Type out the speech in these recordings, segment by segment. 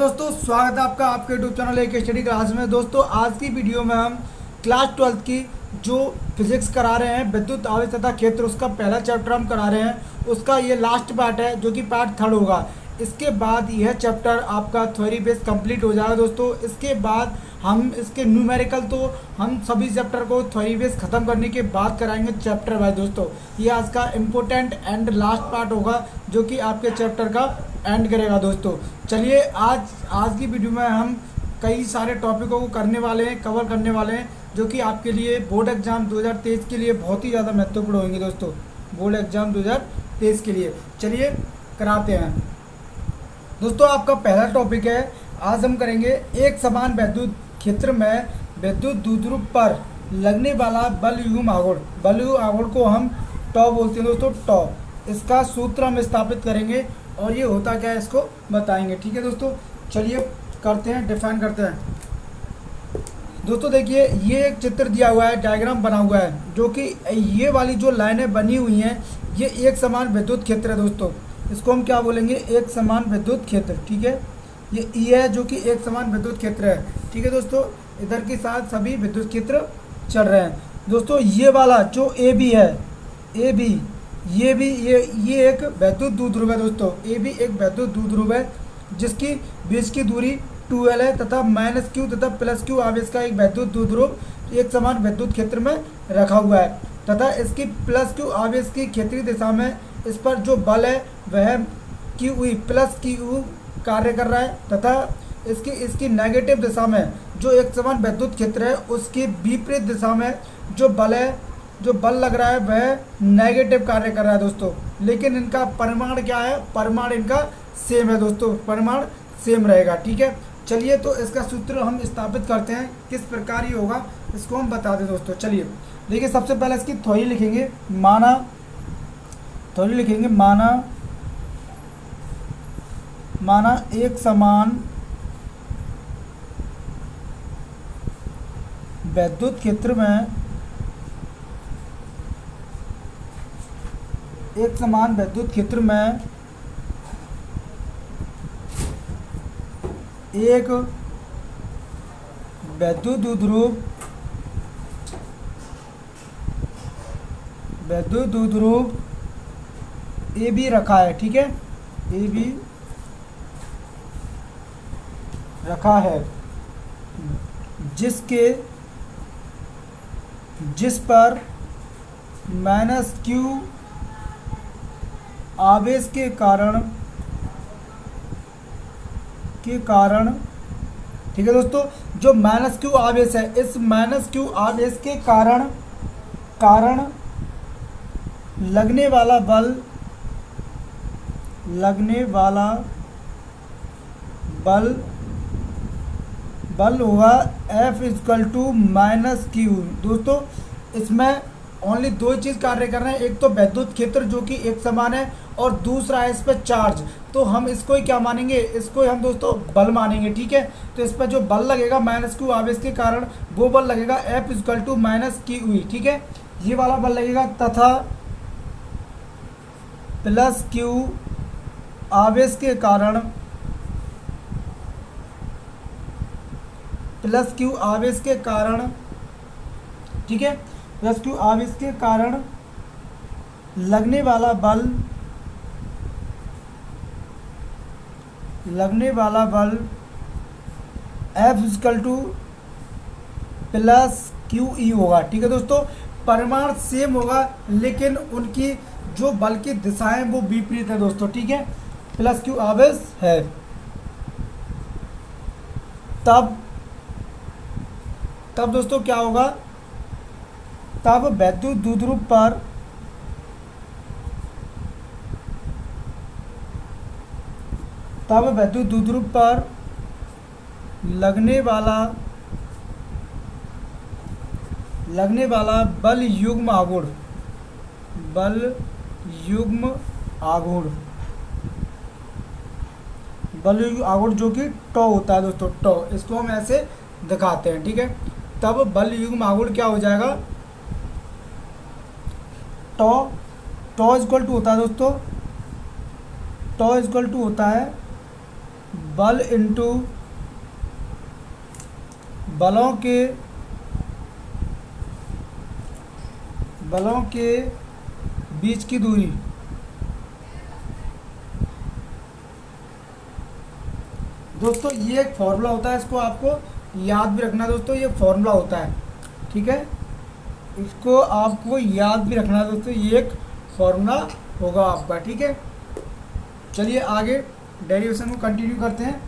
दोस्तों, स्वागत है आपका आपके यूट्यूब चैनल एक स्टडी क्लास में। दोस्तों, आज की वीडियो में हम क्लास 12 की जो फिजिक्स करा रहे हैं, विद्युत आवेश तथा क्षेत्र, उसका पहला चैप्टर हम करा रहे हैं। उसका ये लास्ट पार्ट है जो कि पार्ट 3 होगा। इसके बाद यह चैप्टर आपका थ्योरी बेस कंप्लीट हो जाएगा। दोस्तों, इसके बाद हम इसके न्यूमेरिकल तो हम सभी चैप्टर को थ्योरी बेस ख़त्म करने के बाद कराएंगे चैप्टर वाइज। दोस्तों, ये आज का इम्पोर्टेंट एंड लास्ट पार्ट होगा जो कि आपके चैप्टर का एंड करेगा। दोस्तों, चलिए आज की वीडियो में हम कई सारे टॉपिकों को करने वाले हैं, कवर करने वाले हैं, जो कि आपके लिए बोर्ड एग्जाम 2023 के लिए बहुत ही ज़्यादा महत्वपूर्ण होंगे। दोस्तों, बोर्ड एग्जाम 2023 के लिए चलिए कराते हैं। दोस्तों, आपका पहला टॉपिक है, आज हम करेंगे एक समान विद्युत क्षेत्र में विद्युत द्विध्रुव पर लगने वाला बल युग्म आघूर्ण। बल युग्म आघूर्ण को हम टॉ बोलते हैं। दोस्तों, टॉ, इसका सूत्र हम स्थापित करेंगे और ये होता क्या है इसको बताएंगे। ठीक है दोस्तों, चलिए करते हैं, डिफाइन करते हैं। दोस्तों देखिए, ये एक चित्र दिया हुआ है, डायग्राम बना हुआ है, जो कि ये वाली जो लाइनें बनी हुई हैं ये एक समान विद्युत क्षेत्र है। दोस्तों, इसको हम क्या बोलेंगे, एक समान विद्युत क्षेत्र। ठीक है, ये ई है जो कि एक समान विद्युत क्षेत्र है। ठीक है दोस्तों, इधर के साथ सभी विद्युत क्षेत्र चल रहे हैं। दोस्तों, ये वाला जो ए बी है, ए बी ये एक वैद्युत द्विध्रुव है। दोस्तों, ए भी एक वैद्युत द्विध्रुव है जिसकी बीच की दूरी 2l है तथा -q तथा +q आवेश का एक वैद्युत द्विध्रुव एक समान विद्युत क्षेत्र में रखा हुआ है तथा इसकी +q आवेश की क्षेत्रीय दिशा में इस पर जो बल है वह q कार्य कर रहा है तथा इसकी नेगेटिव दिशा में जो एक समान विद्युत क्षेत्र है उसकी विपरीत दिशा में जो बल लग रहा है वह नेगेटिव कार्य कर रहा है। दोस्तों, लेकिन इनका परिमाण क्या है, परिमाण इनका सेम है। दोस्तों, परिमाण सेम रहेगा। ठीक है, चलिए तो इसका सूत्र हम स्थापित करते हैं, किस प्रकार ये होगा इसको हम बता दें। दोस्तों, चलिए देखिए, सबसे पहले इसकी थ्योरी लिखेंगे। माना एक समान विद्युत क्षेत्र में एक समान विद्युत क्षेत्र में एक विद्युत द्विध्रुव ए बी रखा है। ठीक है, ए बी रखा है जिस पर -q आवेश के कारण ठीक है दोस्तों, जो -q आवेश है, इस -q आवेश के कारण लगने वाला बल होगा F = -q। दोस्तों, इसमें ओनली दो चीज़ कार्य कर रहे हैं, एक तो विद्युत क्षेत्र जो कि एक समान है और दूसरा है इस पर चार्ज। तो हम इसको ही क्या मानेंगे, इसको ही हम दोस्तों बल मानेंगे। ठीक है, तो इस पर जो बल लगेगा -q आवेश के कारण वो बल लगेगा F = -q। ठीक है, ये वाला बल लगेगा तथा +q आवेश के कारण ठीक है, +q आवेश के कारण लगने वाला F +QE होगा। ठीक है दोस्तों, परिमाण सेम होगा लेकिन उनकी जो बल की दिशाएं वो विपरीत है। दोस्तों, ठीक है, +q आवेश है, तब दोस्तों क्या होगा, तब विद्युत द्विध्रुव पर लगने वाला बल युग्म आघूर्ण जो कि टॉ होता है। दोस्तों, टॉ, इसको हम ऐसे दिखाते हैं। ठीक है, तब बल युग्म आघूर्ण क्या हो जाएगा, टॉ इक्वल टू होता है दोस्तों, टॉ इक्वल टू होता है बल इंटू बलों के बीच की दूरी। दोस्तों ये एक फॉर्मूला होता है, इसको आपको याद भी रखना दोस्तों, ये फॉर्मूला होता है, ठीक है, इसको आपको याद भी रखना है दोस्तों, ये एक फॉर्मूला होगा आपका, ठीक है। चलिए आगे डेरिवेशन को कंटिन्यू करते हैं।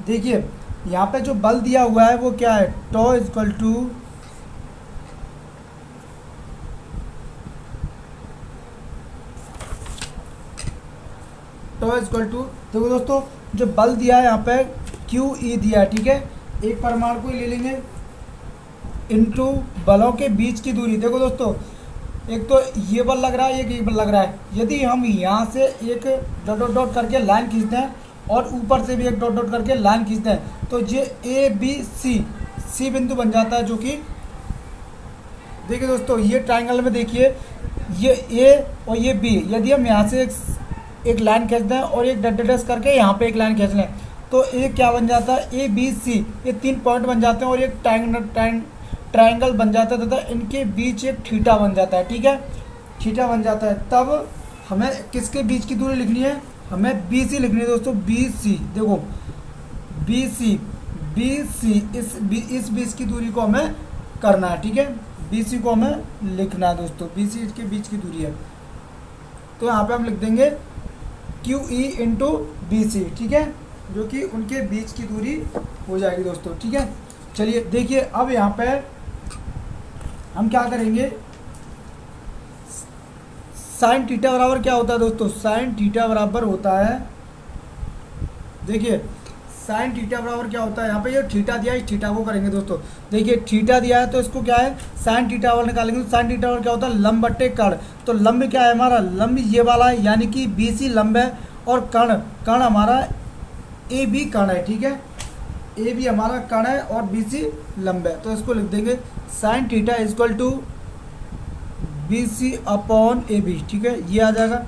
देखिए यहाँ पे जो बल दिया हुआ है वो क्या है, टॉ इक्वल टू देखो दोस्तों, जो बल दिया है यहाँ पे क्यू ई दिया है, ठीक है, एक परमाणु को ही ले लेंगे इनटू बलों के बीच की दूरी। देखो दोस्तों, एक तो ये बल लग रहा है, एक ये बल लग रहा है, यदि हम यहाँ से एक डॉट डॉट डॉट करके लाइन खींचते हैं और ऊपर से भी एक डॉट डॉट करके लाइन खींचते हैं तो ये ए बी सी बिंदु बन जाता है, जो कि देखिए दोस्तों ये ट्राइंगल में देखिए ये ए और ये बी, यदि हम यहाँ से एक लाइन खींचते हैं और एक डट डट करके यहाँ पे एक लाइन खींच लें तो ये क्या बन जाता है, ए बी सी, ये 3 पॉइंट बन जाते हैं और एक ट्राइंगल बन जाता है तथा इनके बीच एक थीटा बन जाता है, ठीक है, थीटा बन जाता है। तब हमें किसके बीच की दूरी लिखनी है, हमें बी सी लिखनी है दोस्तों, बी सी, देखो बी सी इस बीच की दूरी को हमें करना है, ठीक है, बी सी को हमें लिखना है दोस्तों, बी सी इसके बीच की दूरी है, तो यहाँ पे हम लिख देंगे Q E into B C, ठीक है, जो कि उनके बीच की दूरी हो जाएगी दोस्तों, ठीक है। चलिए देखिए अब यहाँ पे हम क्या करेंगे, साइन थीटा बराबर क्या होता है दोस्तों, साइन थीटा बराबर होता है, देखिए साइन थीटा बराबर क्या होता है, यहाँ पे ये थीटा दिया है, इस थीटा को करेंगे दोस्तों, देखिए थीटा दिया है तो इसको क्या है साइन थीटा बराबर निकालेंगे, तो साइन थीटा बराबर क्या होता है, लंब बट्टे कर्ण, तो लंब क्या है हमारा, लंब ये वाला है, यानी कि बी सी लंब है और कर्ण हमारा ए बी कर्ण है, ठीक है, ए बी हमारा कर्ण है और बी सी लंब है, तो इसको लिख देंगे sine theta equal to B C upon A B, ठीक है, ये आ जाएगा।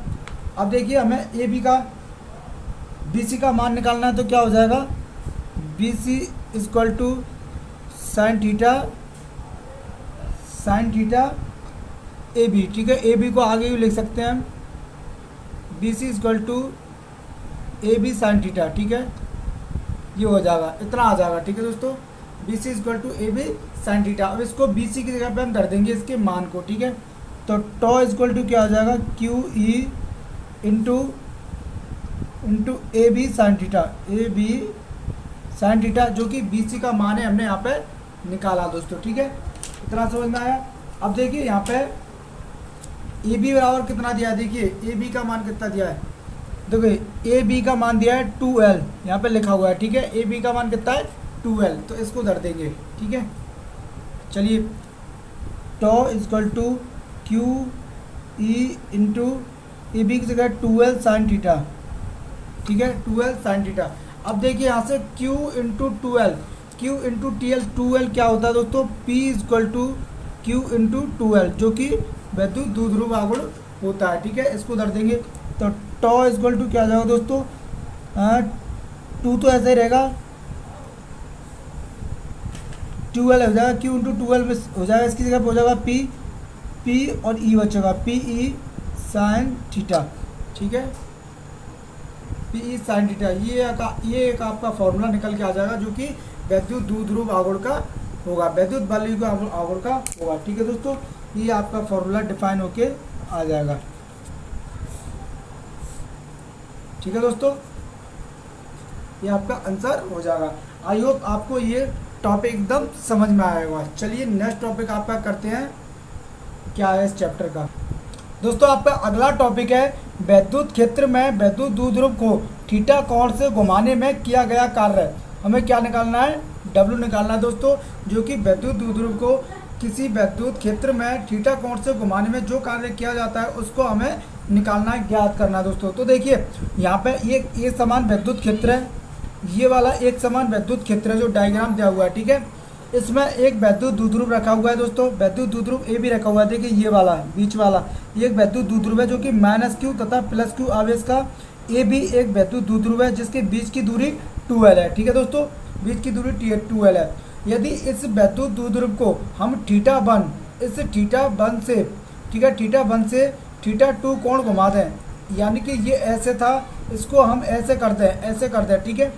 अब देखिए हमें ए बी का बी सी का मान निकालना है, तो क्या हो जाएगा, B C equal to sine theta A B, ठीक है, ए बी को आगे भी लिख सकते हैं हम, B C equal to A B sine theta, ठीक है, ये हो जाएगा, इतना आ जाएगा, ठीक है दोस्तों, B C equal to A B sine theta. अब इसको बी सी की जगह पे हम धर देंगे इसके मान को, ठीक है, तो टॉ इक्वल टू क्या हो जाएगा, Q E into A B sine theta, जो कि बी सी का मान है, हमने यहाँ पे निकाला दोस्तों, ठीक है, इतना समझ में आया। अब देखिए यहाँ पे ए बी बराबर कितना दिया है, देखिए ए बी का मान कितना दिया है, देखिए ए बी का मान दिया है 2L, यहाँ पे लिखा हुआ है, ठीक है, ए बी का मान कितना है 2L, तो इसको धर देंगे, ठीक है। चलिए tau equal to Q E into A B की जगह 2L साइन थीटा, ठीक है, 2L साइन थीटा। अब देखिए यहाँ से Q into 2L, Q into two L क्या होता है दोस्तों, P equal to Q into 2L, जो कि विद्युत द्विध्रुव आघूर्ण होता है, ठीक है, इसको धर देंगे, तो टॉ इक्वल टू क्या आ जाएगा दोस्तों, 2 तो ऐसे ही रहेगा, 2L हो जाएगा, Q इंटू 2L में हो जाएगा, इसकी जगह पर हो जाएगा P और E बचेगा, PE साइन थीटा, ठीक है, PE साइन थीटा, ये एक आपका फॉर्मूला निकल के आ जाएगा, जो कि विद्युत द्विध्रुव आघूर्ण का होगा, विद्युत बलयुक्त आघूर्ण का होगा, ठीक है दोस्तों, ये आपका फॉर्मूला डिफाइन होके आ जाएगा, ठीक है दोस्तों, ये आपका आंसर हो जाएगा। आई होप आपको ये टॉपिक एकदम समझ में आएगा। चलिए नेक्स्ट टॉपिक आपका करते हैं, क्या है इस चैप्टर का दोस्तों, आपका अगला टॉपिक है विद्युत क्षेत्र में विद्युत द्विध्रुव को थीटा कोण से घुमाने में किया गया कार्य। हमें क्या निकालना है, W निकालना है दोस्तों, जो कि विद्युत द्विध्रुव को किसी विद्युत क्षेत्र में थीटा कोण से घुमाने में जो कार्य किया जाता है उसको हमें निकालना है, ज्ञात करना है दोस्तों। तो देखिए यहाँ पे ये समान विद्युत क्षेत्र है, ये वाला एक समान विद्युत क्षेत्र है जो डायग्राम दिया हुआ है, ठीक है, इसमें एक विद्युत द्विध्रुव रखा हुआ है दोस्तों, विद्युत द्विध्रुव ए भी रखा हुआ है, देखिए ये वाला बीच वाला ये एक विद्युत द्विध्रुव है, जो कि -Q तथा +Q आवेश का ए भी एक वैद्युत द्विध्रुव है जिसके बीच की दूरी 2l है। ठीक है दोस्तों, बीच की दूरी 2l है। यदि इस वैद्युत द्विध्रुव को हम θ1 इस θ1 से, ठीक है, θ1 से θ2 कोण घुमा दें, यानी कि ये ऐसे था, इसको हम ऐसे कर दें, ऐसे कर दें, ठीक है,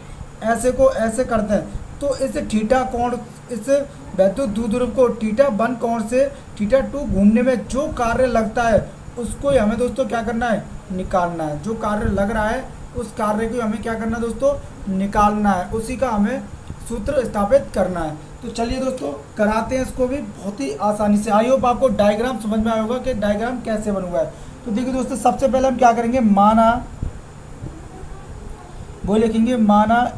ऐसे को ऐसे कर दें, तो इस थीटा कोण, इस वैद्युत द्विध्रुव को θ1 कोण से θ2 घूमने में जो कार्य लगता है उसको ही हमें दोस्तों क्या करना है, निकालना है। जो कार्य लग रहा है उस कार्य को हमें क्या करना है दोस्तों, निकालना है, उसी का हमें सूत्र स्थापित करना है। तो चलिए दोस्तों कराते हैं इसको भी बहुत ही आसानी से। आई होप आपको डायग्राम समझ में आया होगा कि डायग्राम कैसे बना हुआ है। तो देखिए दोस्तों, सबसे पहले हम क्या करेंगे, माना, वो लिखेंगे माना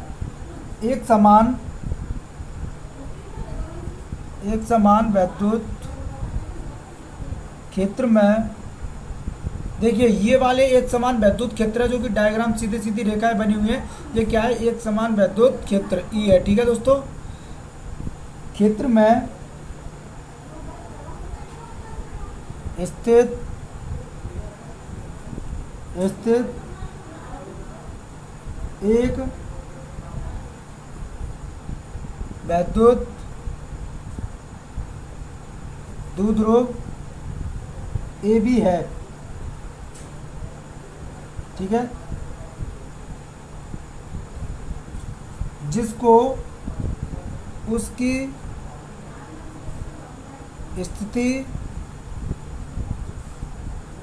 एक समान वैद्युत क्षेत्र में, देखिए ये वाले एक समान वैद्युत क्षेत्र है जो कि डायग्राम सीधी सीधी रेखाएं बनी हुई है, ये क्या है, एक समान वैद्युत क्षेत्र ई है। ठीक है दोस्तों, क्षेत्र में स्थित एक वैद्युत द्विध्रुव ए बी है। ठीक है, जिसको उसकी स्थिति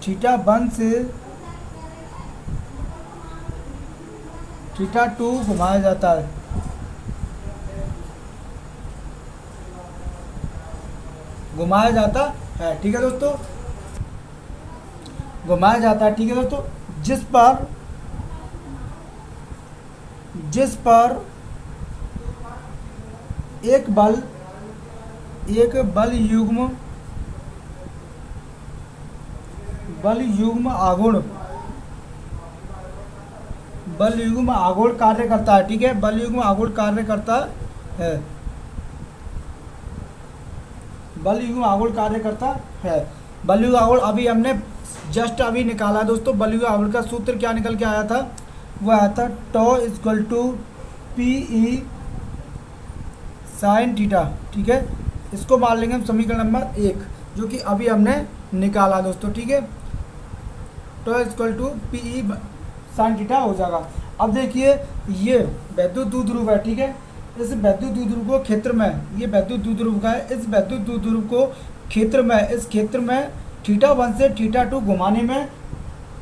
θ1 से θ2 घुमाया जाता है। घुमाया जाता है, ठीक है दोस्तों, घुमाया जाता है। ठीक है दोस्तों, जिस पर एक बल युग्म आघूर्ण कार्य करता है। ठीक है, बल युग्म आघूर्ण कार्य करता है, बल युग्म आघूर्ण कार्य करता है। बल युग्म आघूर्ण अभी हमने जस्ट अभी निकाला दोस्तों। बल युग्म आघूर्ण का सूत्र क्या निकल के आया था, वो आया था τ PE sin थीटा। ठीक है, इसको मान लेंगे हम समीकरण नंबर 1 जो कि अभी हमने निकाला दोस्तों। ठीक है, τ PE sin थीटा हो जाएगा। अब देखिए ये वैद्युत द्विध्रुव है। ठीक है, इस वैद्युत द्विध्रुव को क्षेत्र में, ये वैद्युत द्विध्रुव का है, इस वैद्युत द्विध्रुव को क्षेत्र में, इस क्षेत्र में θ1 से θ2 घुमाने में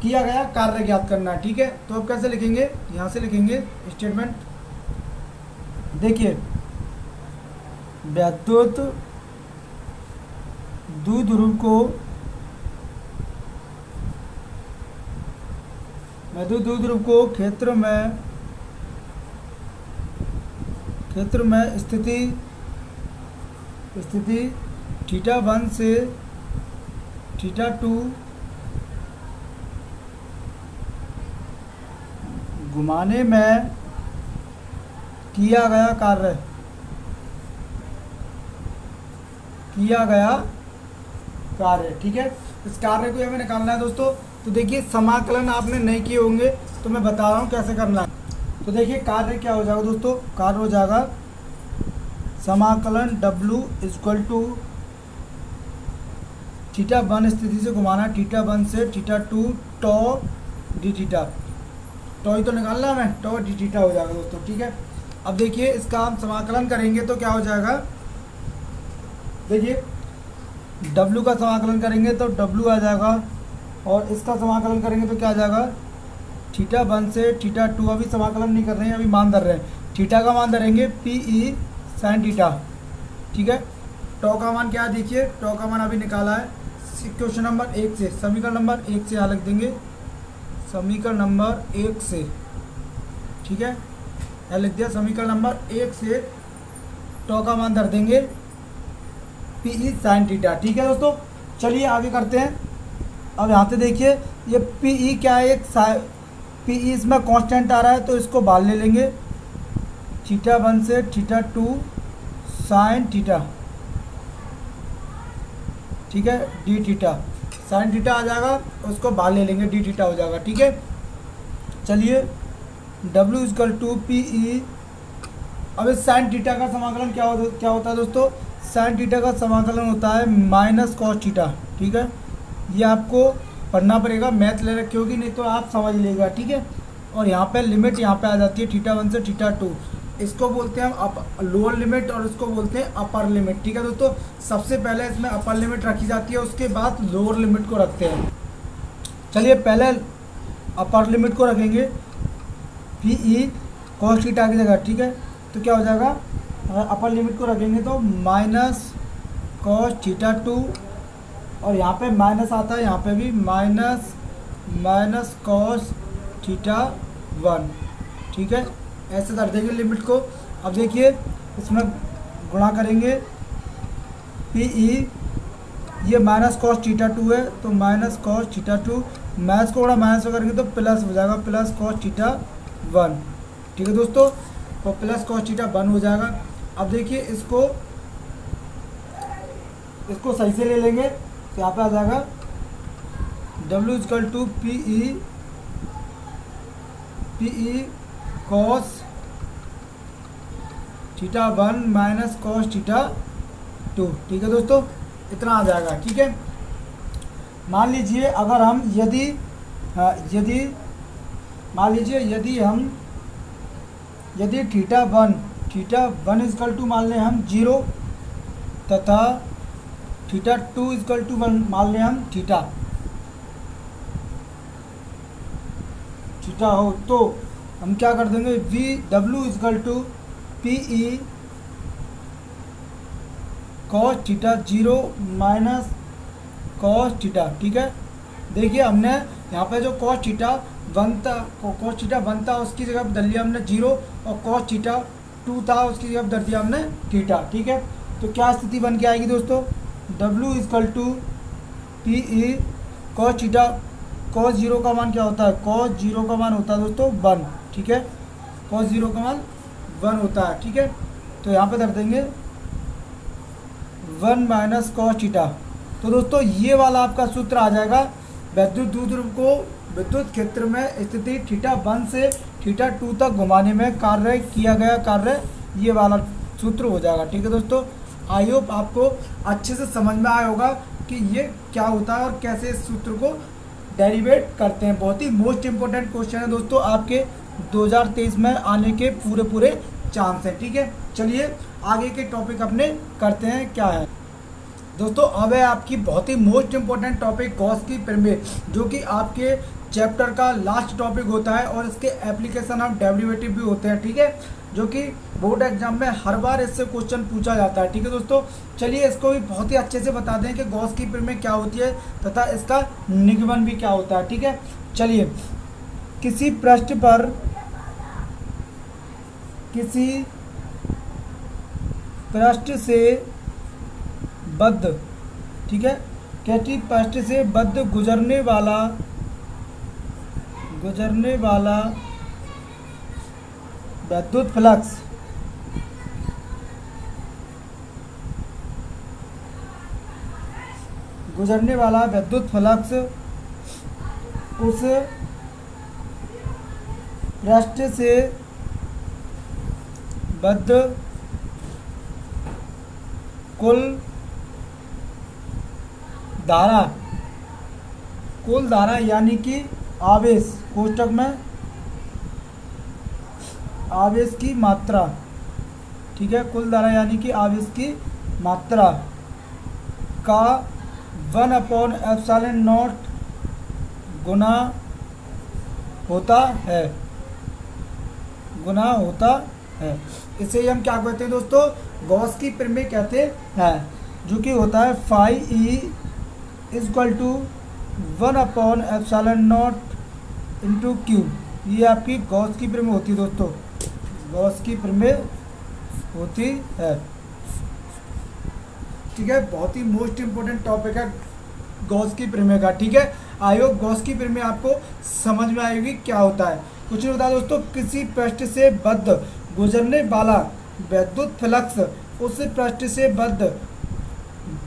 किया गया कार्य ज्ञात करना है। ठीक है, तो अब कैसे लिखेंगे, यहाँ से लिखेंगे स्टेटमेंट। देखिए वैद्युत द्विध्रुव को क्षेत्र में स्थिति θ1 से θ2 घुमाने में किया गया कार्य। ठीक है, इस कार्य को हमें निकालना है दोस्तों। तो देखिए समाकलन आपने नहीं किए होंगे तो मैं बता रहा हूँ कैसे करना है। तो देखिए कार्य क्या हो जाएगा दोस्तों, कार्य हो जाएगा समाकलन W = θ1 स्थिति से घुमाना, θ1 से θ2 τ dθ, तो ही तो निकालना है, τ dθ हो जाएगा दोस्तों। ठीक है, अब देखिए इसका हम समाकलन करेंगे तो क्या हो जाएगा, देखिए W का समाकलन करेंगे तो W आ जाएगा, और इसका समाकलन करेंगे तो क्या आ जाएगा, θ1 से θ2, अभी समाकलन नहीं कर रहे हैं, अभी मान धर रहे हैं। थीटा का मान धरेंगे PE sin थीटा। ठीक है, τ का मान क्या है, देखिए τ का मान अभी निकाला है क्वेश्चन नंबर 1 से, समीकरण नंबर 1 से यहाँ लिख देंगे, समीकरण नंबर 1 से। ठीक है, यहाँ लिख दिया समीकरण नंबर 1 से τ का मान धर देंगे PE sin थीटा। ठीक है दोस्तों, चलिए आगे करते हैं। अब यहाँ से देखिए ये PE क्या है, एक PE इसमें कांस्टेंट आ रहा है तो इसको बाहर ले लेंगे, θ1 से θ2 sin थीटा। ठीक है, dθ sin थीटा आ जाएगा, उसको बाहर ले लेंगे, dθ हो जाएगा। ठीक है, चलिए W is equal to P E. अब इस साइन थीटा का समाकलन क्या होता है दोस्तों? साइन थीटा का समाकलन होता है माइनस कॉस थीटा। ठीक है, ये आपको पढ़ना पड़ेगा, मैथ ले रखी होगी, नहीं तो आप समझ लीजिएगा। ठीक है, और यहाँ पे लिमिट यहाँ पे आ जाती है थीटा 1 से थीटा 2। इसको बोलते हैं हम लोअर लिमिट और इसको बोलते हैं अपर लिमिट। ठीक है दोस्तों, सबसे पहले इसमें अपर लिमिट रखी जाती है, उसके बाद लोअर लिमिट को रखते हैं। चलिए पहले अपर लिमिट को रखेंगे पी ई कॉस थीटा की जगह। ठीक है, तो क्या हो जाएगा? अगर अपर लिमिट को रखेंगे तो माइनस कॉस थीटा 2, और यहाँ पे माइनस आता है, यहाँ पे भी माइनस कॉस थीटा 1। ठीक है, ऐसे कर देंगे लिमिट को। अब देखिए इसमें गुणा करेंगे पी ई, ये माइनस कॉस थीटा 2 है तो माइनस कॉस थीटा 2, माइनस को गुणा माइनस में करेंगे तो प्लस हो जाएगा, प्लस कॉस थीटा 1। ठीक है दोस्तों, तो प्लस कॉस थीटा 1 हो जाएगा। अब देखिए इसको सही से ले लेंगे तो यहाँ पे आ जाएगा W is equal to P E cos theta 1 minus cos theta 2। ठीक है दोस्तों, इतना आ जाएगा। ठीक है, मान लीजिए अगर हम यदि थीटा 1 इजकल टू मान लें हम 0 तथा थीटा 2 इजकल टू मान लें हम थीटा हो, तो हम क्या कर देंगे? W is equal to P E cos theta 0 minus cos theta. ठीक है, देखिए हमने यहाँ पे जो कॉस थीटा 1 था उसकी जगह पर धर लिया हमने 0, और कॉस थीटा 2 था उसकी जगह पर धर दिया हमने थीटा। ठीक है, तो क्या स्थिति बन के आएगी दोस्तों? W is equal to P E cos theta, cos 0 का मान क्या होता है? कॉस 0 का मान होता है दोस्तों 1। ठीक है, कॉस 0 का मान 1 होता है। ठीक है, तो यहाँ पे धर देंगे 1 माइनस कॉस थीटा। तो दोस्तों ये वाला आपका सूत्र आ जाएगा विद्युत द्विध्रुव को विद्युत क्षेत्र में स्थिति थीटा 1 से थीटा 2 तक घुमाने में किया गया कार्य, ये वाला सूत्र हो जाएगा। ठीक है दोस्तों, आई होप आपको अच्छे से समझ में आया होगा कि ये क्या होता है और कैसे इस सूत्र को डेरिवेट करते हैं। बहुत ही मोस्ट इंपॉर्टेंट क्वेश्चन है दोस्तों, आपके 2023 में आने के पूरे चांस हैं। ठीक है, चलिए आगे के टॉपिक अपने करते हैं क्या है दोस्तों। अब है आपकी बहुत ही मोस्ट इंपॉर्टेंट टॉपिक गॉस की प्रमेय, जो कि आपके चैप्टर का लास्ट टॉपिक होता है और इसके एप्लीकेशन ऑफ डेरिवेटिव भी होते हैं। ठीक है, जो कि बोर्ड एग्जाम में हर बार इससे क्वेश्चन पूछा जाता है। ठीक है दोस्तों, चलिए इसको भी बहुत ही अच्छे से बता दें कि गॉस की प्रमेय क्या होती है तथा इसका निगमन भी क्या होता है। ठीक है, चलिए किसी पृष्ठ से बद्ध, ठीक है, किसी पृष्ठ से बद्ध गुजरने वाला विद्युत फ्लक्स उस पृष्ठ से बद्ध कुल धारा यानी कि आवेश, कोष्टक में आवेश की मात्रा, ठीक है, कुल धारा यानी कि आवेश की मात्रा का 1/ε0 गुना होता है। इसे हम क्या कहते हैं दोस्तों? गॉस की प्रमेय कहते हैं, जो कि होता है phi E equal to 1/ε0 into Q. ये आपकी गॉस की प्रमेय होती है दोस्तों, गॉस की प्रमेय होती है। ठीक है, बहुत ही मोस्ट इंपॉर्टेंट टॉपिक है गॉस की प्रमेय का। ठीक है, आई होप गॉस की प्रमेय आपको समझ में आएगी क्या होता है। कुछ नहीं होता दोस्तों, किसी पृष्ठ से बद्ध गुजरने वाला विद्युत फ्लक्स उस पृष्ठ से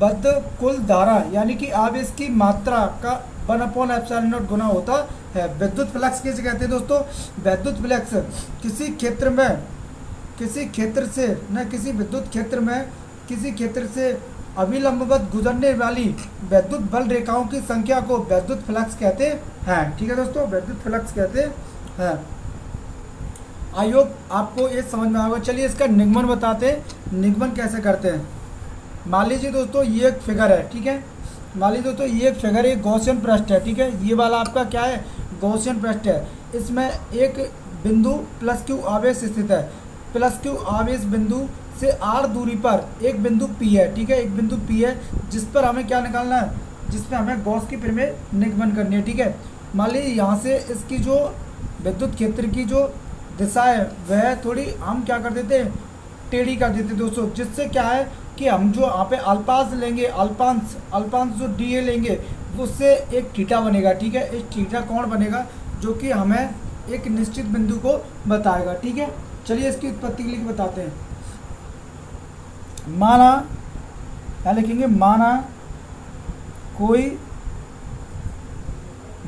बद्ध कुल धारा यानी कि आवेश की मात्रा का 1/ε0 गुना होता है। विद्युत फ्लक्स किसे कहते हैं दोस्तों? विद्युत फ्लक्स किसी क्षेत्र में, किसी क्षेत्र से न किसी विद्युत क्षेत्र में किसी क्षेत्र से अविलंबवत गुजरने वाली विद्युत बल रेखाओं की संख्या को विद्युत फ्लक्स कहते हैं। ठीक है दोस्तों, विद्युत फ्लक्स कहते हैं। आई होप आपको ये समझ में आएगा। चलिए इसका निगमन बताते हैं। निगमन कैसे करते हैं? मान लीजिए दोस्तों ये एक फिगर है, ठीक है। मान लीजिए दोस्तों ये एक फिगर, एक गॉसियन पृष्ठ है, ठीक है। ये वाला आपका क्या है? गॉसियन पृष्ठ है। इसमें एक बिंदु +q आवेश स्थित है। +q आवेश बिंदु से r दूरी पर एक बिंदु P है, ठीक है। एक बिंदु P है जिस पर हमें क्या निकालना है? जिसमें हमें गॉस की प्रमेय निगमन करनी है, ठीक है। मान लीजिए यहाँ से इसकी जो विद्युत क्षेत्र की जो दिशा है वह थोड़ी हम क्या कर देते हैं? टेढ़ी कर देते दोस्तों, जिससे क्या है कि हम जो यहाँ पे अल्पांश लेंगे, अल्पांश जो dA लेंगे उससे एक थीटा बनेगा, ठीक है। इस थीटा कोण बनेगा जो कि हमें एक निश्चित बिंदु को बताएगा, ठीक है। चलिए इसकी उत्पत्ति के लिए बताते हैं। माना, क्या लिखेंगे? माना कोई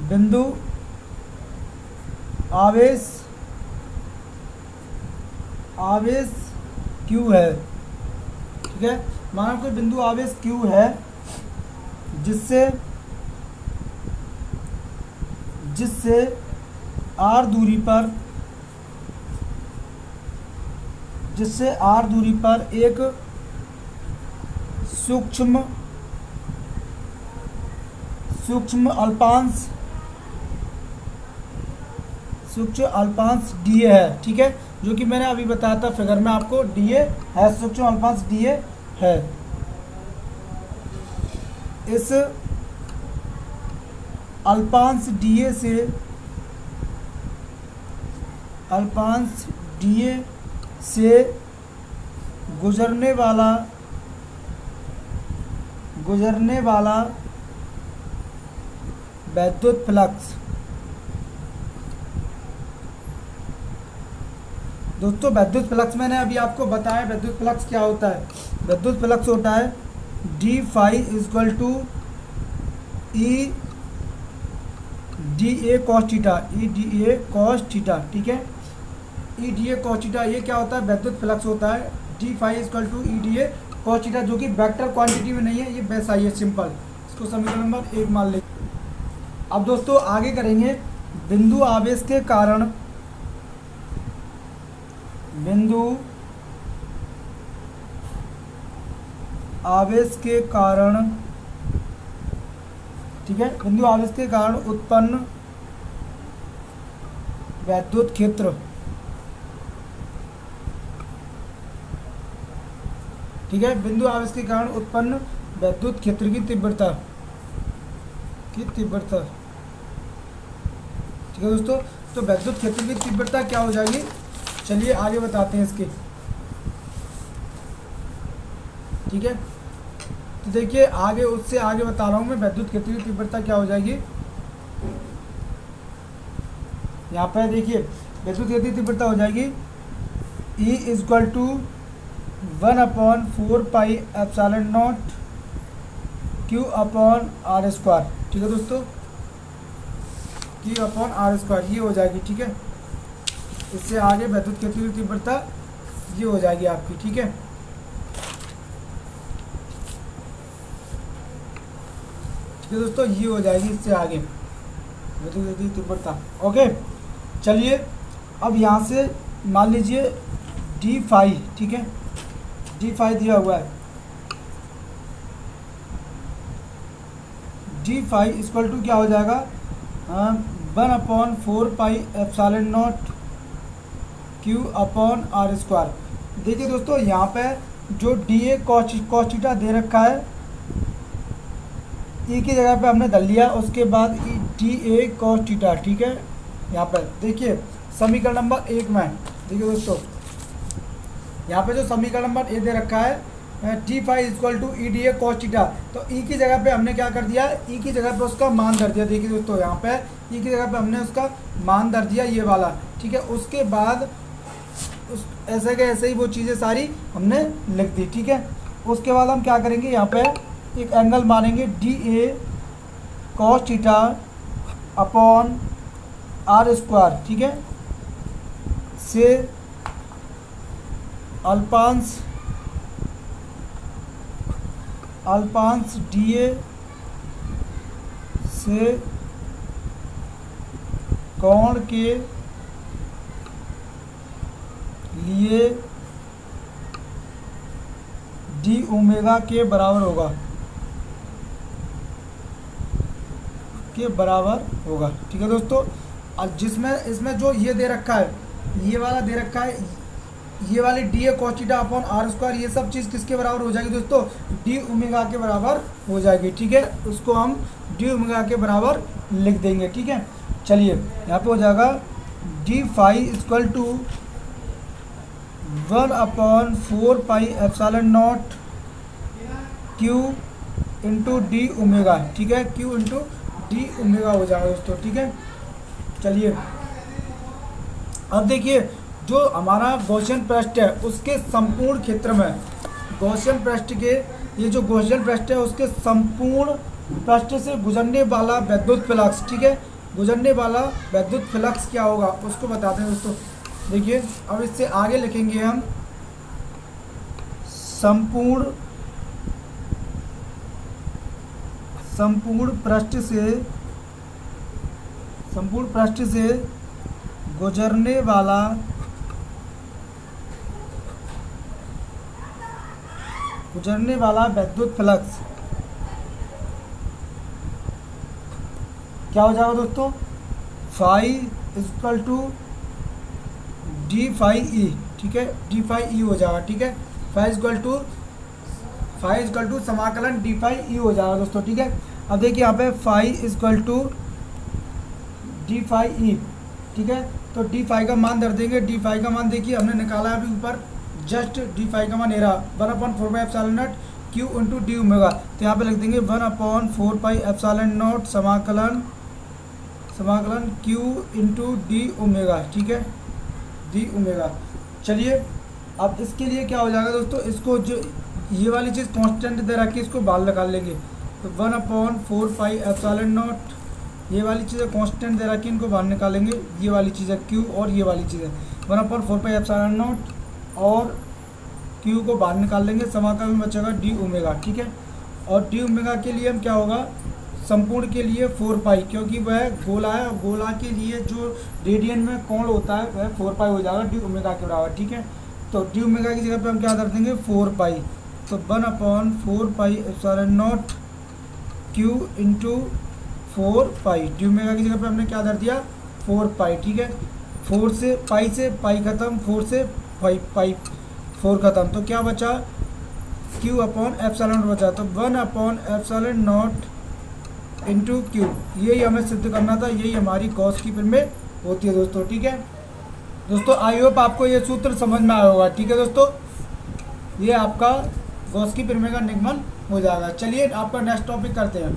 बिंदु आवेश Q है, ठीक है। माना कोई बिंदु आवेश Q है जिससे r दूरी पर एक सूक्ष्म अल्पांश dA है, ठीक है। जो कि मैंने अभी बताया था फिगर में आपको, dA है, सूक्ष्म अल्पांश dA है। इस अल्पांश dA से गुजरने वाला विद्युत फ्लक्स, दोस्तों विद्युत फ्लक्स मैंने अभी आपको बताया विद्युत फ्लक्स क्या होता है। विद्युत फ्लक्स होता है d phi = E dA cos theta, ठीक है। E dA cos थीटा ये क्या होता है? विद्युत फ्लक्स होता है। d phi = E dA cos theta, जो कि वेक्टर क्वांटिटी में नहीं है, ये वैसा ही है, सिंपल। इसको समीकरण नंबर 1 मान लेंगे। अब दोस्तों आगे करेंगे बिंदु आवेश के कारण, ठीक है। बिंदु आवेश के कारण उत्पन्न विद्युत क्षेत्र, ठीक है। बिंदु आवेश के कारण उत्पन्न विद्युत क्षेत्र की तीव्रता, ठीक है दोस्तों। तो विद्युत क्षेत्र की तीव्रता क्या हो जाएगी? चलिए आगे बताते हैं इसके, ठीक है। तो देखिए आगे, उससे आगे बता रहा हूँ मैं विद्युत क्षेत्र की तीव्रता क्या हो जाएगी। यहाँ पर देखिए विद्युत क्षेत्र की तीव्रता हो जाएगी E = 1/4 pi ε0 Q/r², ठीक है दोस्तों। Q/r², ये हो जाएगी, ठीक है। इससे आगे विद्युत क्षेत्र की तीव्रता ये हो जाएगी आपकी, ठीक है। ठीक है दोस्तों, ये हो जाएगी इससे आगे विद्युत क्षेत्र की तीव्रता। ओके, चलिए अब यहाँ से मान लीजिए d phi, ठीक है। d phi दिया हुआ है। d phi = क्या हो जाएगा? 1/4 pi ε0 Q/r²। देखिए दोस्तों यहाँ पे जो dA cos थीटा दे रखा है, E की जगह पे हमने धर लिया, उसके बाद dA cos थीटा, ठीक है। यहाँ पर देखिए समीकरण नंबर 1 में, देखिए दोस्तों यहाँ पे जो समीकरण नंबर 1 दे रखा है d phi = E dA cos theta, तो E की जगह पे हमने क्या कर दिया? E की जगह पे उसका मान धर दिया। देखिए दोस्तों यहाँ पे E की जगह पे हमने उसका मान धर दिया, ये वाला, ठीक है। उसके बाद ऐसे के ऐसे ही वो चीज़ें सारी हमने लिख दी, ठीक है। उसके बाद हम क्या करेंगे? यहाँ पे एक एंगल मानेंगे dA cos theta upon R square, ठीक है, से अल्पांश डी ए से कोण के लिए डी ओमेगा के बराबर होगा, ठीक है दोस्तों। अब जिसमें इसमें जो ये दे रखा है, ये वाला दे रखा है, ये वाली D A cos theta upon R square, ये सब चीज़ किसके बराबर हो जाएगी दोस्तों, डी ओमेगा के बराबर हो जाएगी, ठीक है। उसको हम डी ओमेगा के बराबर लिख देंगे, ठीक है। चलिए यहाँ पे हो जाएगा D phi equal to 1/4 pi epsilon naught Q into D omega, ठीक है, क्यू इंटू डी ओमेगा हो जाएगा दोस्तों, ठीक है। चलिए अब देखिए, जो हमारा गॉसियन पृष्ठ है उसके संपूर्ण क्षेत्र में, गॉसियन पृष्ठ के, ये जो गॉसियन पृष्ठ है उसके संपूर्ण पृष्ठ से गुजरने वाला विद्युत फ्लक्स, ठीक है, गुजरने वाला विद्युत फ्लक्स क्या होगा उसको बताते हैं दोस्तों। देखिए अब इससे आगे लिखेंगे हम संपूर्ण पृष्ठ से गुजरने वाला विद्युत फ्लक्स क्या हो जाएगा दोस्तों, phi equal to D phi E, ठीक है, डी फाई ई हो जाएगा, ठीक है, फाई इक्वल टू समाकलन डी फाई ई हो जाएगा दोस्तों, ठीक है। अब देखिए यहाँ पे phi equal to D phi E, ठीक है, तो डी फाई का मान धर देंगे। डी फाई का मान देखिए हमने निकाला है अभी ऊपर, जस्ट डी फाई का मान ये रहा 1/4 क्यू इंटू डी ओमेगा, तो यहाँ पे लिख देंगे 1/4 समाकलन क्यू इंटू डी ओमेगा, ठीक है, डी ओमेगा। चलिए अब इसके लिए क्या हो जाएगा दोस्तों, इसको जो ये वाली चीज़ कांस्टेंट दे रखी है इसको बाहर निकाल लेंगे, तो 1/4 ये वाली चीज़ें कांस्टेंट दे रखी है, इनको बाहर निकालेंगे, ये वाली चीज़ है क्यू और ये वाली चीज़ है 1/4 और क्यू को बाहर निकाल लेंगे, समाकलन में बचेगा डी ओमेगा, ठीक है। और डी ओमेगा के लिए हम क्या होगा, संपूर्ण के लिए 4 पाई, क्योंकि वह गोला है, गोला के लिए जो रेडियन में कोण होता है वह 4 पाई हो जाएगा डी ओमेगा के बराबर, ठीक है। तो डी ओमेगा की जगह पे हम क्या कर देंगे 4 पाई, तो 1/4 pi epsilon naught Q into 4 पाई, डी ओमेगा की जगह पे हमने क्या धर दिया 4 पाई, ठीक है। 4 से पाई खत्म, 4 से पाई 4 खत्म, तो क्या बचा क्यू अपॉन एप्सिलॉन नॉट बचा, तो 1/एप्सिलॉन नॉट इंटू क्यू, यही हमें सिद्ध करना था, यही हमारी गॉस की पिरमिड होती है दोस्तों, ठीक है। दोस्तों आई होप आपको ये सूत्र समझ में आया होगा, ठीक है दोस्तों, ये आपका गॉस की पिरमिड का निगमन हो जाएगा। चलिए आपका नेक्स्ट टॉपिक करते हैं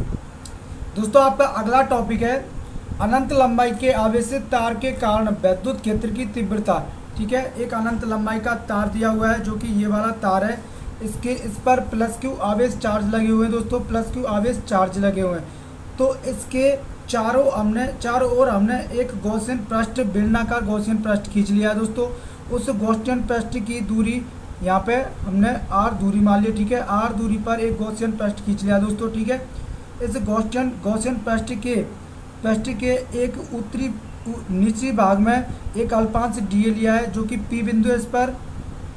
दोस्तों। आपका अगला टॉपिक है अनंत लंबाई के आवेशित तार के कारण विद्युत क्षेत्र की तीव्रता, ठीक है। एक अनंत लंबाई का तार दिया हुआ है जो कि ये वाला तार है, इस पर प्लस क्यू आवेश चार्ज लगे हुए हैं दोस्तों, प्लस क्यू आवेश चार्ज लगे हुए हैं। तो इसके चारों ओर हमने एक गॉसियन पृष्ठ, बेलनाकार गॉसियन पृष्ठ खींच लिया है दोस्तों। उस गॉसियन पृष्ठ की दूरी यहाँ पे हमने आर दूरी मान ली, ठीक है, आर दूरी पर एक गॉसियन पृष्ठ खींच लिया दोस्तों, ठीक है। इस गॉसियन पृष्ठ के एक उत्तरी निचली भाग में एक अल्पांश डीए लिया है जो कि पी बिंदु है इस पर,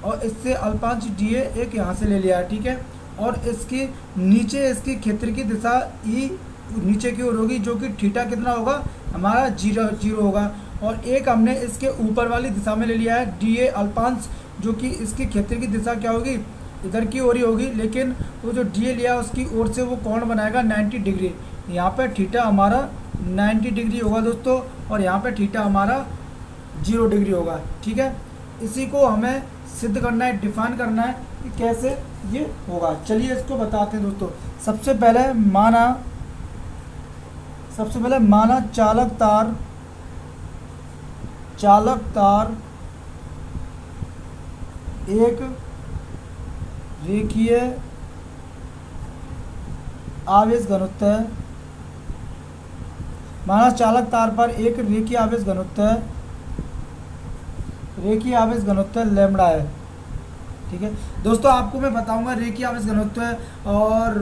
और इससे अल्पांश डीए एक यहाँ से ले लिया है, ठीक है। और इसके नीचे इसकी क्षेत्र की दिशा ई नीचे की ओर होगी, जो कि थीटा कितना होगा हमारा 0 होगा। और एक हमने इसके ऊपर वाली दिशा में ले लिया है डीए अल्पांश, जो कि इसकी क्षेत्र की दिशा क्या होगी इधर की ओर ही होगी, लेकिन वो जो डीए लिया उसकी ओर से वो कोण बनाएगा 90 डिग्री। यहाँ पे थीटा हमारा 90 डिग्री होगा दोस्तों, और यहाँ पे थीटा हमारा 0 डिग्री होगा, ठीक है। इसी को हमें सिद्ध करना है, डिफाइन करना है कि कैसे ये होगा। चलिए इसको बताते हैं दोस्तों। सबसे पहले माना चालक तार एक रेखीय आवेश घनत्व माना चालक तार पर एक रेखीय आवेश घनत्व लैम्बडा है। ठीक है दोस्तों, आपको मैं बताऊंगा रेखीय आवेश घनत्व है और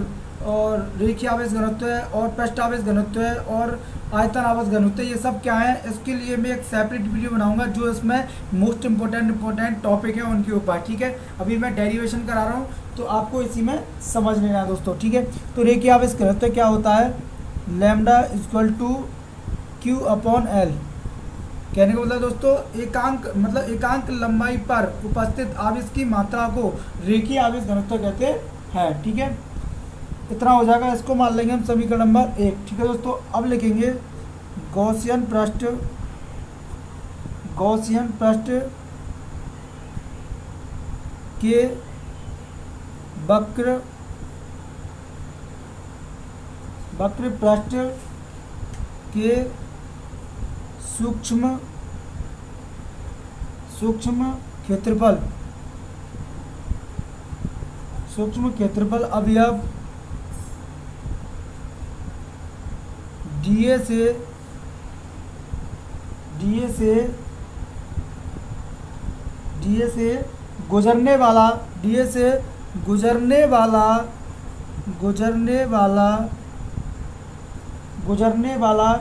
रेखीय आवेश घनत्व है और पृष्ठ आवेश घनत्व है और आयतन आवेश घनत्व है, ये सब क्या है। इसके लिए मैं एक सेपरेट वीडियो बनाऊंगा जो इसमें मोस्ट इंपॉर्टेंट टॉपिक है उनके ऊपर। ठीक है, अभी मैं डेरिवेशन करा रहा हूँ तो आपको इसी में समझ लेना है दोस्तों। ठीक है, तो रेखीय आवेश घनत्व क्या होता है, lambda equal to Q upon L. कहने का मतलब दोस्तों एकांक लंबाई पर उपस्थित आवेश की मात्रा को रेखीय आवेश घनत्व कहते हैं। ठीक है, इतना हो जाएगा, इसको मान लेंगे हम समीकरण नंबर 1। ठीक है दोस्तों, अब लिखेंगे गॉसियन पृष्ठ के वक्र पृष्ठ के सूक्ष्म क्षेत्रफल अवयव डीए से गुजरने वाला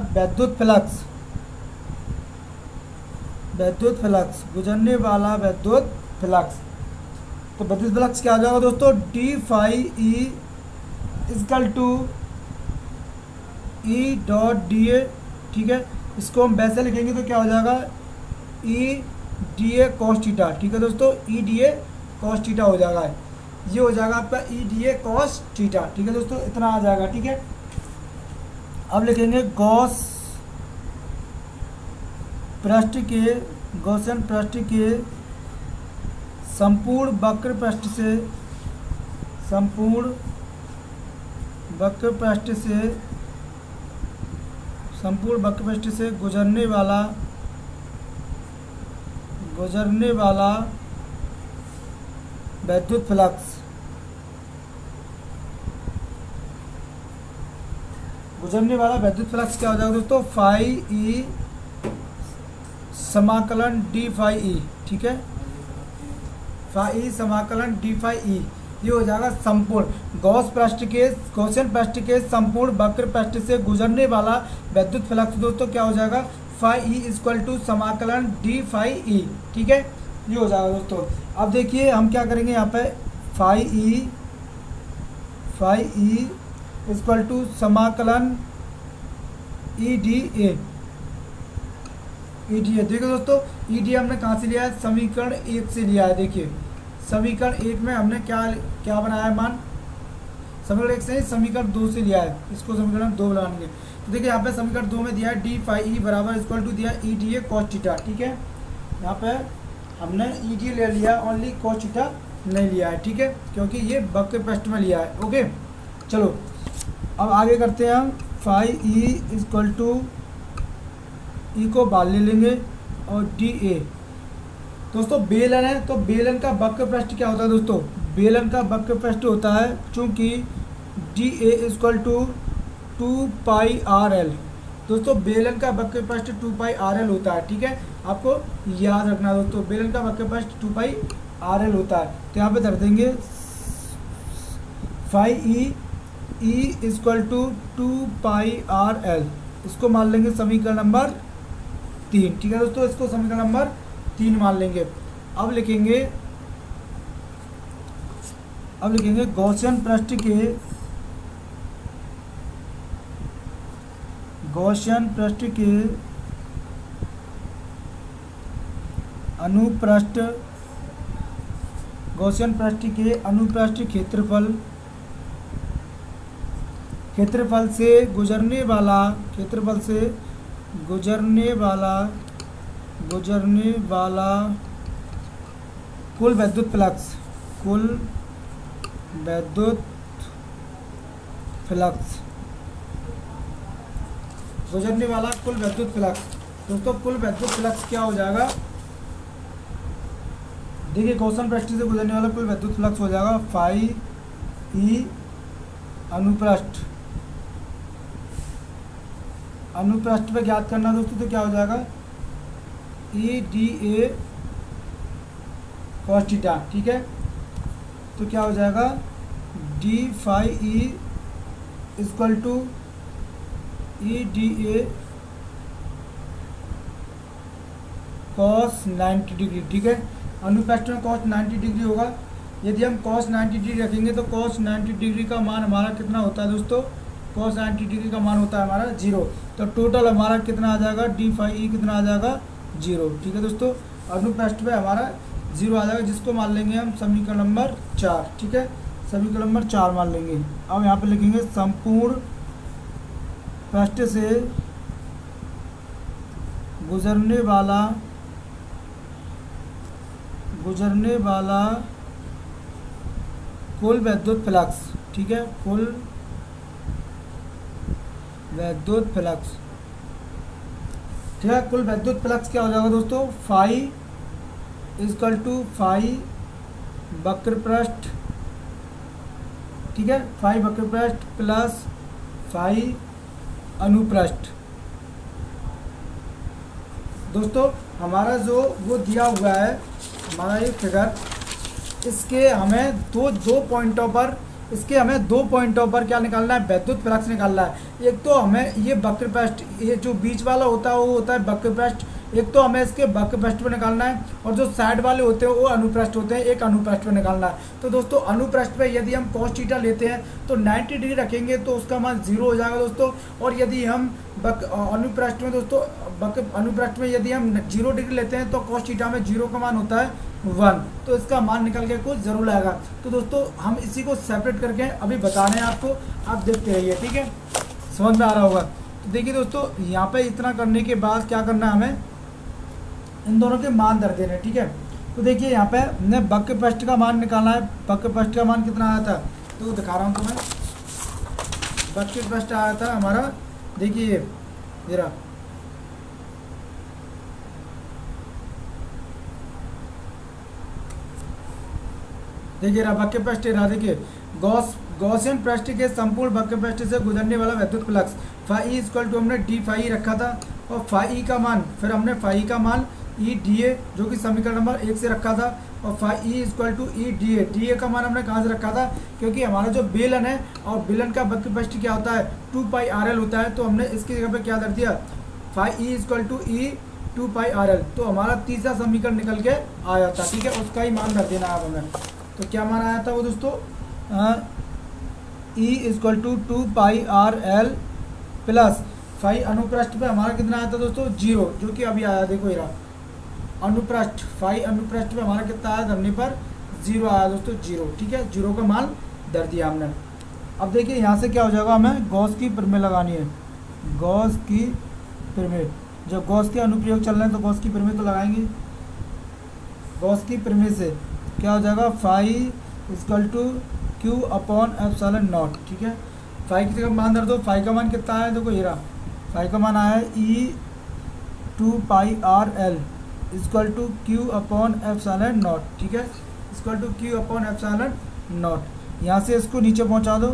विद्युत फ्लक्स तो विद्युत फ्लक्स क्या हो जाएगा दोस्तों, D phi E equal to E dot D A. ठीक है, इसको हम वैसे लिखेंगे तो क्या हो जाएगा, E D A cos theta. ठीक है दोस्तों, ई डी ए कॉस थीटा हो जाएगा, ये हो जाएगा आपका ई डी ए कॉस थीटा। ठीक है दोस्तों, इतना आ जाएगा। ठीक है, अब लिखेंगे गॉसियन पृष्ठ के संपूर्ण वक्र पृष्ठ से गुजरने वाला विद्युत फ्लक्स क्या हो जाएगा दोस्तों, फाई ई समाकलन डी फाई ई। ठीक है, फाई समाकलन डी फाई ई, ये हो जाएगा संपूर्ण गॉसियन पृष्ठ के संपूर्ण वक्र पृष्ठ से गुजरने वाला विद्युत फ्लक्स दोस्तों क्या हो जाएगा, फाई ई इक्वल टू समाकलन डी फाई ई। ठीक है, ये हो जाएगा दोस्तों। अब देखिए हम क्या करेंगे, यहाँ पे फाई ई इक्वल टू समाकलन ई डी ए। देखिए दोस्तों, ई डी हमने कहाँ से लिया है, समीकरण 1 से लिया है। देखिए समीकरण 1 में हमने क्या बनाया है मान, समीकरण 1 से समीकरण 2 से लिया है, इसको समीकरण 2 बनाएंगे। तो देखिए यहाँ पे समीकरण 2 में दिया है डी फाई ई बराबर इक्वल टू दिया ई डी ए कॉस थीटा। ठीक है, यहाँ पे हमने ई डी ले लिया, ओनली कॉस थीटा नहीं लिया है। ठीक है, क्योंकि ये वक्र पृष्ठ में लिया है। ओके, चलो अब आगे करते हैं हम। फाई ई इक्वल टू ई को बाल ले लेंगे और डी ए। दोस्तों बेलन है, तो बेलन का वक्र पृष्ठ क्या होता है दोस्तों, बेलन का वक्र पृष्ठ होता है चूंकि D A equal to 2 pi R L. दोस्तों बेलन का वक्र पृष्ठ 2 पाई आर एल होता है। ठीक है, आपको याद रखना दोस्तों, बेलन का वक्र पृष्ठ 2 पाई आर एल होता है। तो यहाँ पे धर देंगे phi E equal to 2 pi R L, इसको मान लेंगे समीकरण नंबर 3। ठीक है दोस्तों, इसको समीकरण नंबर 3 मान लेंगे। अब लिखेंगे गॉसियन पृष्ठ के अनुप्रस्थ क्षेत्रफल से गुजरने वाला कुल विद्युत फ्लक्स दोस्तों कुल विद्युत फ्लक्स क्या हो जाएगा, देखिए गॉसियन पृष्ठ से गुजरने वाला कुल विद्युत फ्लक्स हो जाएगा फाई ई अनुप्रस्थ अनुप्रस्थ पे ज्ञात करना दोस्तों, तो क्या हो जाएगा E D A cos theta, ठीक है। तो क्या हो जाएगा D phi E equal to E D A cos 90 degree, ठीक है। अनुप्रस्थ में कॉस 90 डिग्री होगा। यदि हम कॉस 90 डिग्री रखेंगे तो कॉस 90 डिग्री का मान हमारा कितना होता है दोस्तों, कॉस 90 डिग्री का मान होता है हमारा 0। तो टोटल हमारा कितना आ जाएगा डी फाई ई कितना आ जाएगा 0, ठीक है दोस्तों। अनुप्रस्थ पे हमारा 0 आ जाएगा, जिसको मान लेंगे हम समीकरण नंबर 4, ठीक है। समीकरण नंबर 4 मान लेंगे। अब यहाँ पे लिखेंगे संपूर्ण पृष्ठ से गुजरने वाला कुल विद्युत फ्लक्स, ठीक है, कुल विद्युत फ्लक्स, ठीक है। कुल विद्युत फ्लक्स क्या हो जाएगा दोस्तों, फाई इक्वल टू फाई वक्र पृष्ठ, ठीक है, फाई वक्र पृष्ठ प्लस फाई अनुप्रस्थ। दोस्तों हमारा जो वो दिया हुआ है हमारा ये फिगर, इसके हमें दो पॉइंटों पर क्या निकालना है, विद्युत फ्लक्स निकालना है। एक तो हमें ये वक्र पृष्ठ, ये जो बीच वाला होता है वो होता है वक्र पृष्ठ, एक तो हमें इसके वक्र पृष्ठ पर निकालना है, और जो साइड वाले होते हैं वो अनुप्रस्थ होते हैं, एक अनुप्रस्थ पर निकालना है। तो दोस्तों अनुप्रस्थ पे यदि हम cos थीटा लेते हैं तो 90 डिग्री रखेंगे तो उसका मान 0 हो जाएगा दोस्तों। और यदि हम अनुप्रस्थ में दोस्तों अनुप्रस्थ में यदि हम 0 डिग्री लेते हैं तो cos थीटा में 0 का मान होता है 1, तो इसका मान निकल के कुछ ज़रूर आएगा। तो दोस्तों हम इसी को सेपरेट करके अभी बता रहे हैं आपको, आप देखते रहिए, ठीक है, समझ में आ रहा होगा। तो देखिए दोस्तों यहाँ पे इतना करने के बाद क्या करना है, हमें इन दोनों के मान दर देने, ठीक है। तो देखिए यहाँ पे हमने वक्र पृष्ठ का मान निकालना है। वक्र पृष्ठ का मान कितना आया था, तो दिखा रहा हूँ तुम्हें। वक्र पृष्ठ आया था हमारा, देखिए जरा, देखिए वक्र पृष्ठ रहा, देखिए गॉसियन पृष्ठ के संपूर्ण वक्र पृष्ठ से गुजरने वाला विद्युत फ्लक्स फाई इक्वल टू हमने डी फाई रखा था, और फाई का मान, फिर हमने फाई का मान ई डी ए जो कि समीकरण नंबर 1 से रखा था, और phi E equal to E D A का मान हमने कहाँ से रखा था, क्योंकि हमारा जो बेलन है और बेलन का वक्र पृष्ठ क्या होता है 2 पाई आर एल होता है, तो हमने इसकी जगह पे क्या कर दिया phi E equal to E 2 pi R L, तो हमारा तीसरा समीकरण निकल के आया था, ठीक है। उसका ही मान कर देना आप हमें। तो क्या मान आया था वो दोस्तों, E equal to 2 pi R L plus phi अनुप्रस्थ पे हमारा कितना आया था दोस्तों 0, जो कि अभी आया, देखो ये अनुप्रस्थ, फाई अनुप्रस्थ पे हमारा कितना आया, धरने पर 0 आया दोस्तों, 0, ठीक है, 0 का मान दर दिया हमने। अब देखिए यहाँ से क्या हो जाएगा, हमें गॉस की प्रमेय लगानी है। गॉस की प्रमेय, जब गॉस के अनुप्रयोग चल रहे हैं तो गॉस की प्रमेय तो लगाएंगे। गॉस की प्रमेय से क्या हो जाएगा, phi equal to Q upon epsilon naught, ठीक है। फाई की जगह मान दर दो, फाई का मान कितना आया, देखो ये रहा, फाई का मान आया है E 2 pi R L equal to Q upon epsilon naught, ठीक है, equal to Q upon epsilon naught. यहाँ से इसको नीचे पहुँचा दो,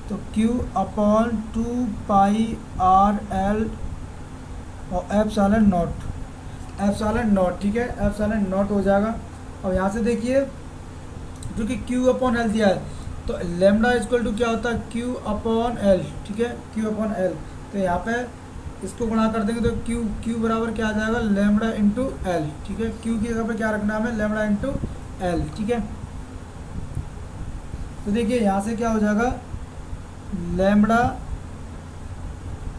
तो Q upon 2 pi R L और एप्सिलॉन नॉट, ठीक है, एप्सिलॉन नॉट हो जाएगा। और यहाँ से देखिए जो कि क्यू अपॉन एल दिया है, तो लेमडा इक्वल टू क्या होता है क्यू अपॉन एल, ठीक है, क्यू अपॉन एल। तो यहाँ पे इसको गुणा कर देंगे तो क्यू बराबर क्या आ जाएगा, लेमडा इंटू एल, ठीक है। क्यू की जगह पे क्या रखना है हमें, लेमडा इंटू एल, ठीक है। तो देखिए यहाँ से क्या हो जाएगा, लेमडा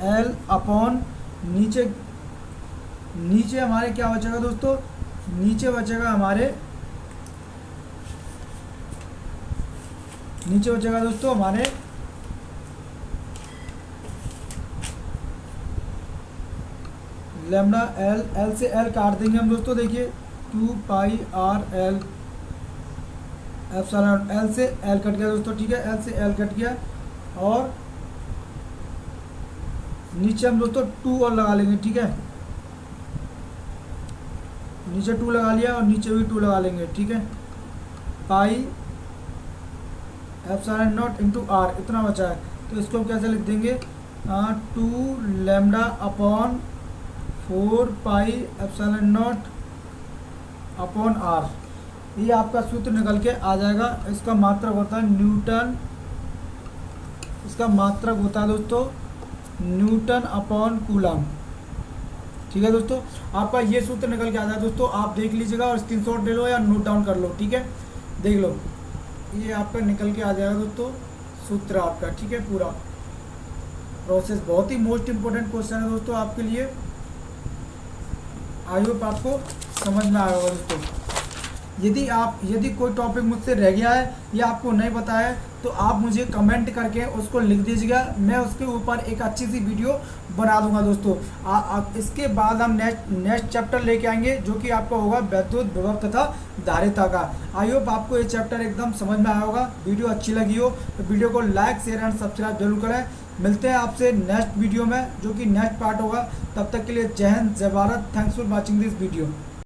एल अपॉन नीचे हमारे क्या बचेगा दोस्तों, नीचे बचेगा हमारे लेमडा एल से एल काट देंगे हम दोस्तों, देखिए 2 pi R L epsilon, L से एल कट गया दोस्तों, ठीक है, एल से एल कट गया। और नीचे हम दोस्तों 2 और लगा लेंगे, ठीक है, नीचे 2 लगा लिया और नीचे भी 2 लगा लेंगे, ठीक है। Pi epsilon naught into R इतना बचा है, तो इसको हम कैसे लिख देंगे, 2 lambda upon 4 pi epsilon naught upon R, ये आपका सूत्र निकल के आ जाएगा। इसका मात्रक होता है न्यूटन, इसका मात्रक होता है दोस्तों न्यूटन अपॉन कूलम। ठीक है दोस्तों, आपका ये सूत्र निकल के आ जाए दोस्तों, आप देख लीजिएगा और स्क्रीनशॉट ले लो या नोट डाउन कर लो। ठीक है, देख लो, ये आपका निकल के आ जाएगा दोस्तों सूत्र आपका। ठीक है, पूरा प्रोसेस बहुत ही मोस्ट इंपॉर्टेंट क्वेश्चन है दोस्तों आपके लिए। आई होप आपको समझ में आया होगा दोस्तों। यदि कोई टॉपिक मुझसे रह गया है या आपको नहीं पता है तो आप मुझे कमेंट करके उसको लिख दीजिएगा, मैं उसके ऊपर एक अच्छी सी वीडियो बना दूंगा दोस्तों। इसके बाद हम नेक्स्ट चैप्टर लेके आएंगे जो कि आपका होगा वैद्युत विभव तथा धारिता का। आई होप आपको ये चैप्टर एकदम समझ में आया होगा। वीडियो अच्छी लगी हो तो वीडियो को लाइक शेयर एंड सब्सक्राइब जरूर करें। मिलते हैं आपसे नेक्स्ट वीडियो में जो कि नेक्स्ट पार्ट होगा। तब तक के लिए जय हिंद, जय Bharat. Thanks for watching this video.